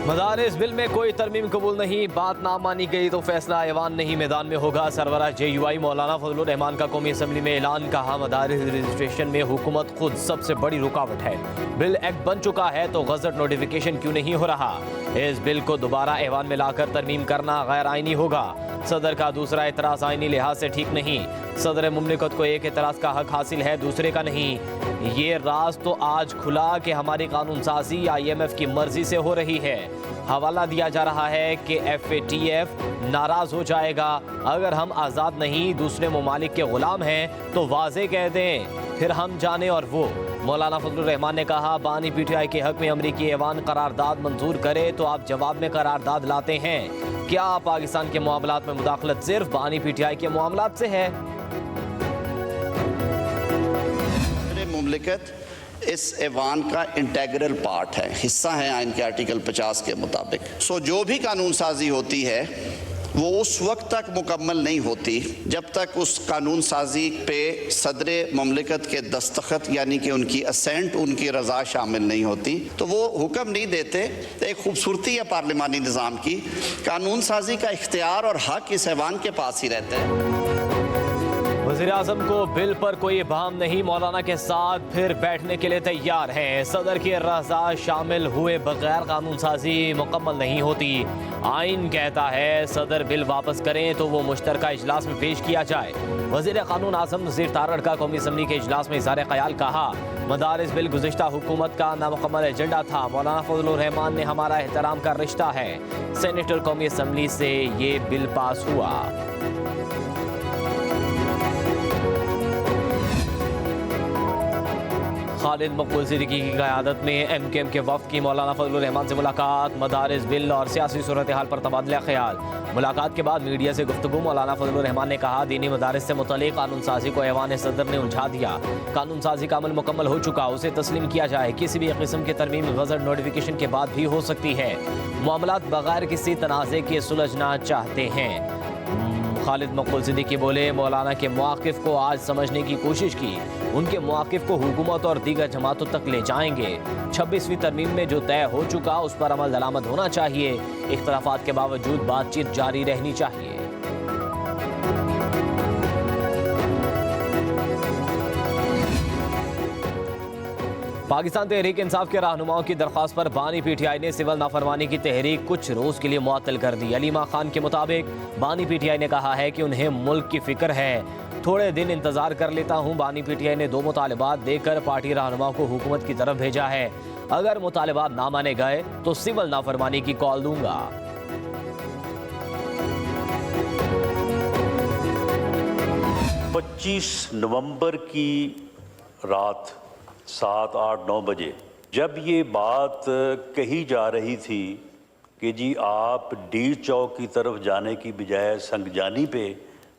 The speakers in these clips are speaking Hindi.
मदारिस बिल में कोई तरमीम कबूल नहीं, बात ना मानी गई तो फैसला ऐवान नहीं मैदान में होगा। सरवरा JUI मौलाना फजलुर रहमान का कौमी असम्बली में ऐलान। कहा, मदारिस रजिस्ट्रेशन में हुकूमत खुद सबसे बड़ी रुकावट है। बिल एक्ट बन चुका है तो गजट नोटिफिकेशन क्यों नहीं हो रहा। इस बिल को दोबारा ऐवान में लाकर तरमीम करना गैर आइनी होगा। सदर का दूसरा एतराज़ आइनी लिहाज से ठीक नहीं। सदर मुमलिकत को एक एतराज़ का हक हासिल है, दूसरे का नहीं। ये राज तो आज खुला कि हमारी कानून साजी IMF की मर्जी से हो रही है। हवाला दिया जा रहा है कि FATF नाराज हो जाएगा अगर हम आज़ाद नहीं दूसरे ममालिक के गुलाम हैं तो वाज़े कह दें, फिर हम जाने और वो। मौलाना फजलुर रहमान ने कहा, बानी PTI के हक में अमरीकी ऐवान करारदाद मंजूर करे तो आप जवाब में करारदाद लाते हैं। क्या पाकिस्तान के मामलात में मुदाखलत सिर्फ बानी PTI के मामलात से है? मुमलिकत इस ऐवान का इंटेग्रल पार्ट है, हिस्सा है आइन के आर्टिकल 50 के मुताबिक। जो भी कानून साजी होती है वो उस वक्त तक मुकम्मल नहीं होती जब तक उस कानून साजी पे सदर मुमलिकत के दस्तखत यानी कि उनकी असेंट, उनकी रज़ा शामिल नहीं होती। तो वो हुक्म नहीं देते। एक खूबसूरती है पार्लिमानी निज़ाम की, कानून साजी का इख्तियार और हक इस ऐवान के पास ही रहते हैं। वज़ीर आज़म को बिल पर कोई इबाहम नहीं, मौलाना के साथ फिर बैठने के लिए तैयार हैं। सदर की रज़ा शामिल हुए बगैर कानून साजी मुकम्मल नहीं होती। आइन कहता है सदर बिल वापस करें तो वो मुश्तरका इजलास में पेश किया जाए। वज़ीर कानून आज़म नज़ीर तारड़ का कौमी असम्बली के इजलास में इज़हार ख्याल। कहा, मदारिस बिल गुज़िश्ता हुकूमत का नामुकम्मल एजेंडा था। मौलाना फजलुर रहमान ने हमारा एहतराम का रिश्ता है। सेनेटर कौमी असम्बली से ये बिल पास हुआ। खालिद मकबूल सिद्दीकी की क़यादत में MKM के वफ़द की मौलाना फजलुर रहमान से मुलाकात। मदारिस बिल और सियासी सूरत हाल पर तबादला ख्याल। मुलाकात के बाद मीडिया से गुफ्तगू मौलाना फजलुर रहमान ने कहा, दीनी मदारिस से मुतल्लिक़ कानून साजी को ऐवान सदर ने उलझा दिया। कानून साजी का अमल मुकम्मल हो चुका, उसे तस्लीम किया जाए। किसी भी किस्म की तरमीम गज़ट नोटिफिकेशन के बाद भी हो सकती है। मामलात बगैर किसी तनाज़े के सुलझना चाहते हैं। खालिद मकबूल सिद्दीकी बोले, मौलाना के मौक़िफ़ को आज समझने की कोशिश की। उनके मौक़िफ़ को हुकूमत और दीगर जमातों तक ले जाएंगे। 26वीं तरमीम में जो तय हो चुका उस पर अमल दरामद होना चाहिए। इख्तलाफात के बावजूद बातचीत जारी रहनी चाहिए। पाकिस्तान तहरीक इंसाफ के रहनुमाओं की दरख्वास्त पर बानी PTI ने सिविल नाफरमानी की तहरीक कुछ रोज़ के लिए मुअत्तल कर दी। अलीमा खान के मुताबिक बानी PTI ने कहा है कि उन्हें मुल्क की फ़िक्र है। थोड़े दिन इंतज़ार कर लेता हूँ। बानी PTI ने 2 मुतालबात देकर पार्टी रहनुमाओं को हुकूमत की तरफ भेजा है। अगर मुतालबात ना माने गए तो सिविल नाफरमानी की कॉल दूंगा। 25 नवंबर की रात 7, 8, 9 बजे जब ये बात कही जा रही थी कि जी आप डी चौक की तरफ जाने की बजाय संगजानी पे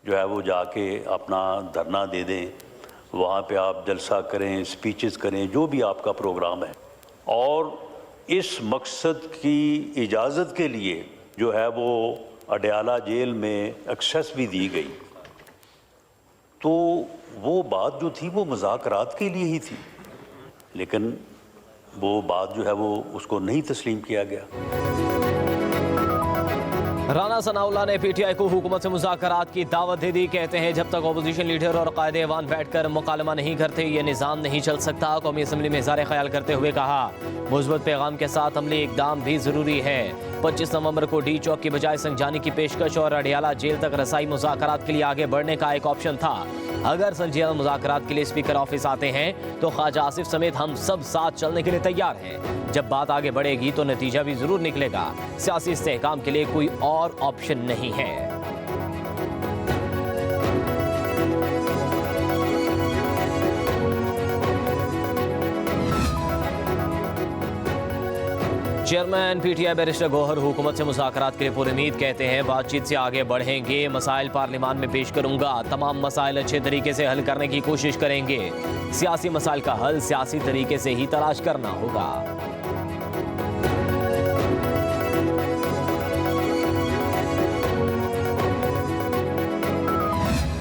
जो है वो जाके अपना धरना दे दें, वहाँ पे आप जलसा करें, स्पीचेस करें, जो भी आपका प्रोग्राम है, और इस मकसद की इजाज़त के लिए जो है वो अडयाला जेल में एक्सेस भी दी गई, तो वो बात जो थी वो मुज़ाकरात के लिए ही थी, लेकिन वो बात जो है वो उसको नहीं तस्लीम किया गया। राना सनाउल्लाह ने PTI को हुकूमत से मुज़ाकरात की दावत दे दी। कहते हैं जब तक अपोजिशन लीडर और कायदे ऐवान बैठकर मुकालमा नहीं करते ये निज़ाम नहीं चल सकता। कौमी असम्बली में इज़हार ख्याल करते हुए कहा, मुस्बत पैगाम के साथ अमली इक़दाम भी ज़रूरी है। 25 नवंबर को डी चौक की बजाय संगजानी की पेशकश और अडयाला जेल तक रसाई मुज़ाकरात के लिए आगे बढ़ने का एक ऑप्शन था। अगर संजीदा मुज़ाकरात के लिए स्पीकर ऑफिस आते हैं तो ख्वाजा आसिफ समेत हम सब साथ चलने के लिए तैयार हैं। जब बात आगे बढ़ेगी तो नतीजा भी ज़रूर निकलेगा। सियासी इस्तेहकाम के लिए कोई और ऑप्शन नहीं है। चेयरमैन PTI बैरिस्टर गौहर हुकूमत से मुज़ाकरात के लिए पुरुमीद। कहते हैं बातचीत से आगे बढ़ेंगे, मसाइल पार्लिमान में पेश करूंगा, तमाम मसाइल अच्छे तरीके से हल करने की कोशिश करेंगे। सियासी मसाइल का हल सियासी तरीके से ही तलाश करना होगा।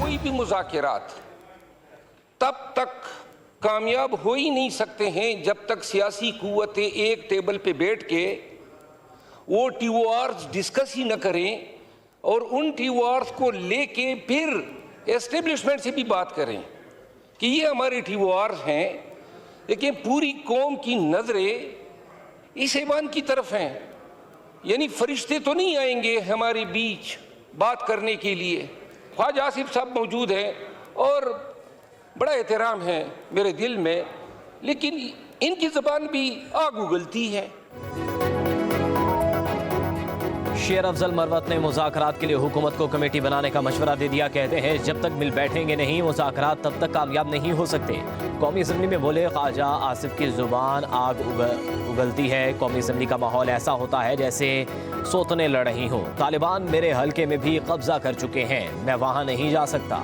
कोई भी मुज़ाकरात तब तक कामयाब हो ही नहीं सकते हैं जब तक सियासी कुव्वतें एक टेबल पे बैठ के वो TORs डिस्कस ही न करें और उन TORs को लेके फिर एस्टेब्लिशमेंट से भी बात करें कि ये हमारे TORs हैं, लेकिन पूरी कौम की नज़रें इस ऐवान की तरफ हैं। यानी फरिश्ते तो नहीं आएंगे हमारे बीच बात करने के लिए। ख्वाजा आसिफ साहब मौजूद हैं और बड़ा एहतराम है मेरे दिल में, लेकिन इनकी ज़बान भी आग उगलती है। शेर अफजल मरवत ने मुज़ाकरात के लिए हुकूमत को कमेटी बनाने का मशवरा दे दिया। कहते हैं जब तक मिल बैठेंगे नहीं मुज़ाकरात तब तक कामयाब नहीं हो सकते। कौमी असम्बली में बोले ख्वाजा आसिफ की ज़ुबान आग उगलती है। कौमी असम्बली का माहौल ऐसा होता है जैसे सोतने लड़ रही हों। तालिबान मेरे हल्के में भी कब्जा कर चुके हैं, मैं वहाँ नहीं जा सकता।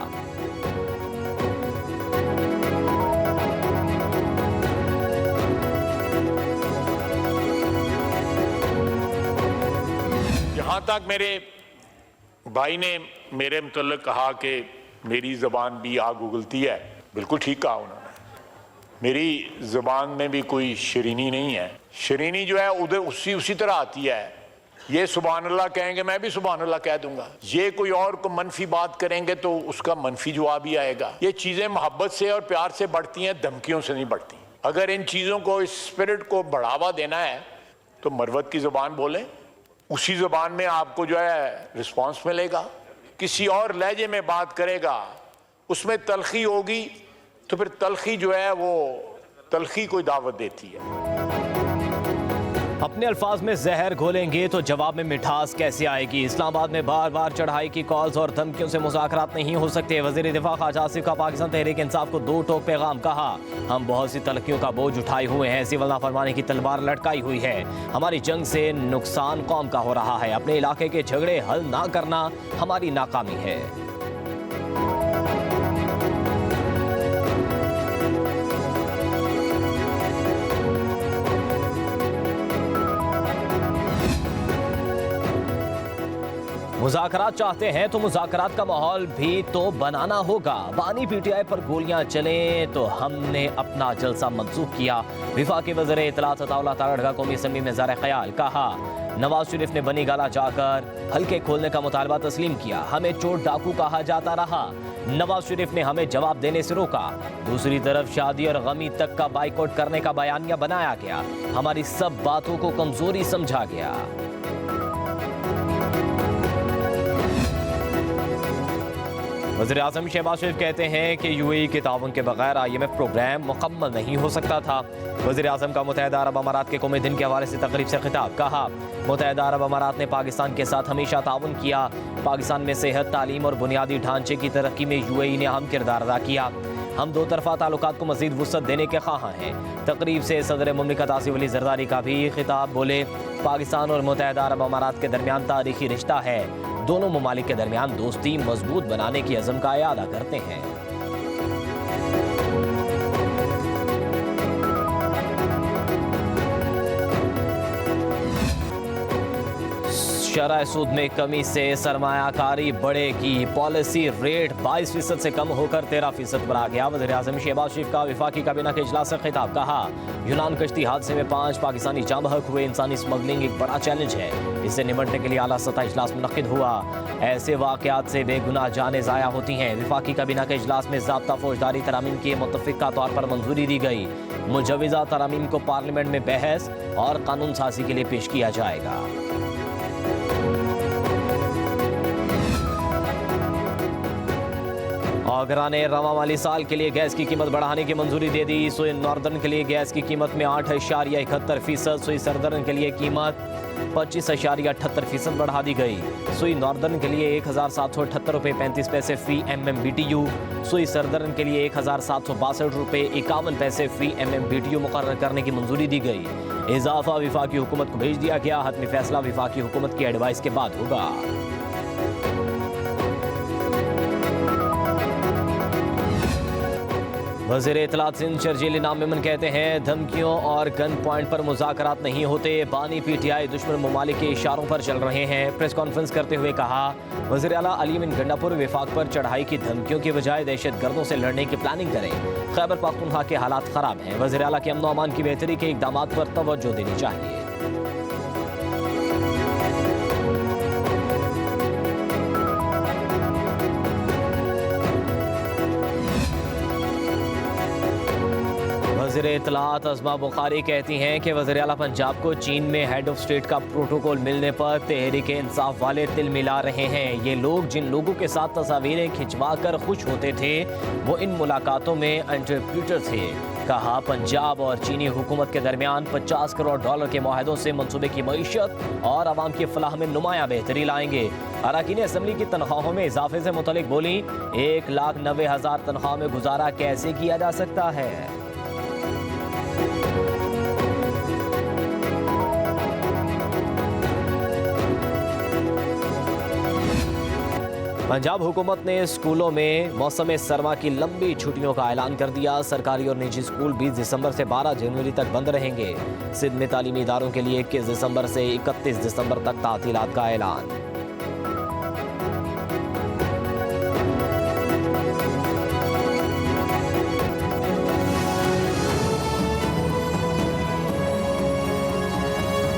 जहाँ तक मेरे भाई ने मेरे मुतल्लिक़ कहा कि मेरी ज़बान भी आग उगलती है, बिल्कुल ठीक कहा उन्होंने। मेरी ज़बान में भी कोई शरीनी नहीं है। शरीनी जो है उधर उसी तरह आती है। ये सुभान अल्लाह कहेंगे, मैं भी सुभान अल्लाह कह दूंगा। ये कोई और को मनफी बात करेंगे तो उसका मनफी जवाब ही आएगा। ये चीज़ें मोहब्बत से और प्यार से बढ़ती हैं, धमकियों से नहीं बढ़ती। अगर इन चीज़ों को, इस स्पिरिट को बढ़ावा देना है तो मरवत की ज़बान बोलें, उसी ज़बान में आपको जो है रिस्पांस मिलेगा। किसी और लहजे में बात करेगा, उसमें तलखी होगी तो फिर तलखी जो है वो तलखी कोई दावत देती है। अपने अल्फाज में जहर घोलेंगे तो जवाब में मिठास कैसे आएगी। इस्लामाबाद में बार बार चढ़ाई की कॉल्स और धमकियों से मुज़ाकरात नहीं हो सकते। वज़ीर दिफा ख्वाजा आसिफ का पाकिस्तान तहरीक इंसाफ को दो टोक पैगाम। कहा हम बहुत सी तलखियों का बोझ उठाए हुए हैं, सिविल नाफरमानी की तलवार लटकाई हुई है। हमारी जंग से नुकसान कौम का हो रहा है। अपने इलाके के झगड़े हल ना करना हमारी नाकामी है। मुज़ाकरात चाहते हैं तो मुज़ाकरात का माहौल भी तो बनाना होगा। बानी PTI पर गोलियां चलें तो हमने अपना जलसा मंसूख किया। वफाकी वज़ीर इत्तलात अताउल्लाह तारड़ का कौमी असम्बली में ज़ार ख्याल। कहा नवाज शरीफ ने बनी गाला जाकर हल्के खोलने का मुतालबा तस्लीम किया। हमें चोट डाकू कहा जाता रहा, नवाज शरीफ ने हमें जवाब देने से रोका। दूसरी तरफ शादी और गमी तक का बाइकआउट करने का बयानिया बनाया गया। हमारी सब बातों को कमजोरी समझा गया। वज़ीर आज़म शहबाज शरीफ कहते हैं कि UAE के ताउन के बगैर IMF प्रोग्राम मुकम्मल नहीं हो सकता था। वज़ीर आज़म का मुत्तहिदा अरब अमारात के कौमी दिन के हवाले से तकरीब से खिताब। कहा मुत्तहिदा अरब अमारात ने पाकिस्तान के साथ हमेशा ताउन किया। पाकिस्तान में सेहत, तालीम और बुनियादी ढांचे की तरक्की में UAE ने अहम किरदार अदा किया। हम दो तरफा ताल्लुकात को मज़ीद वुसअत देने के ख्वाह हैं। तकरीब से सदर मुमलिकत आसिफ अली ज़रदारी का भी खिताब। बोले पाकिस्तान और मुत्तहिदा अरब अमारात के दरमियान तारीखी रिश्ता है। दोनों ममालिक के दरमियान दोस्ती मजबूत बनाने की अज़म का इरादा करते हैं। शरह सूद में कमी से सरमायाकारी बढ़ेगी। पॉलिसी रेट 22% से कम होकर 13% पर आ गया। वज़ीर आज़म शहबाज शरीफ का वफाकी काबीना के इजलास से खिताब। कहा यूनान कश्ती हादसे में 5 पाकिस्तानी जाँ बहक हुए। इंसानी स्मगलिंग एक बड़ा चैलेंज है, इससे निपटने के लिए आला सतह इजलास मुनक्किद हुआ। ऐसे वाक़यात से बेगुनाह जानें ज़ाया होती हैं। वफाकी काबीना के इजलास में ज़ाब्ता फौजदारी तरामीम की मुतफ़िक़ा तौर पर मंजूरी दी गई। मुजव्वज़ा तरामीम को पार्लियामेंट में बहस और कानून साज़ी के लिए पेश किया जाएगा। आगरा ने रवा वाली साल के लिए गैस की कीमत बढ़ाने की मंजूरी दे दी। सुई नॉर्दर्न के लिए गैस की कीमत में 8.71%, सुई सदर्न के लिए कीमत 25.78% बढ़ा दी गई। सुई नॉर्दर्न के लिए 1,778 रुपये 35 पैसे फी MMBTU, सुई सदर्न के लिए 1,762 रुपये 51 पैसे फी MMBTU मुकर्रर करने की मंजूरी दी गई। इजाफा वफाकी हुकूमत को भेज दिया गया। हतमी फैसला वफाकी हुकूमत की एडवाइस के बाद होगा। वज़ीर इत्तलात सिंध शर्जील इनाम मेमन कहते हैं धमकियों और गन पॉइंट पर मुज़ाकरात नहीं होते। बानी PTI दुश्मन ममालिक के इशारों पर चल रहे हैं। प्रेस कॉन्फ्रेंस करते हुए कहा वज़ीर आला अली बिन गंडापुर वफाक पर चढ़ाई की धमकियों के बजाय दहशत गर्दों से लड़ने की प्लानिंग करें। खैबर पख्तूनख्वा के हालात ख़राब हैं। वज़ीर आला के अमन व अमान की बेहतरी के इक़दामात पर तवज्जो देनी चाहिए। वज़ीर इत्तलात अज़मा बुखारी कहती हैं कि वज़ीर आला पंजाब को चीन में हेड ऑफ स्टेट का प्रोटोकॉल मिलने पर तहरीक इंसाफ वाले तिल मिला रहे हैं। ये लोग जिन लोगों के साथ तस्वीरें खिंचवा कर खुश होते थे वो इन मुलाकातों में इंटरप्रेटर थे। कहा पंजाब और चीनी हुकूमत के दरमियान $50 करोड़ के मुआहदों से मनसूबे की मईशत और आवाम की फलाह में नुमाया बेहतरी लाएंगे। अरकान असम्बली की तनख्वाहों में इजाफे से मुतलिक बोली, 1,90,000 तनख्वाह में गुजारा कैसे किया जा सकता है। पंजाब हुकूमत ने स्कूलों में मौसम सरमा की लंबी छुट्टियों का ऐलान कर दिया। सरकारी और निजी स्कूल 20 दिसंबर से 12 जनवरी तक बंद रहेंगे। सिंध में तालीमी इदारों के लिए 21 दिसंबर से 31 दिसंबर तक तातीलात का ऐलान।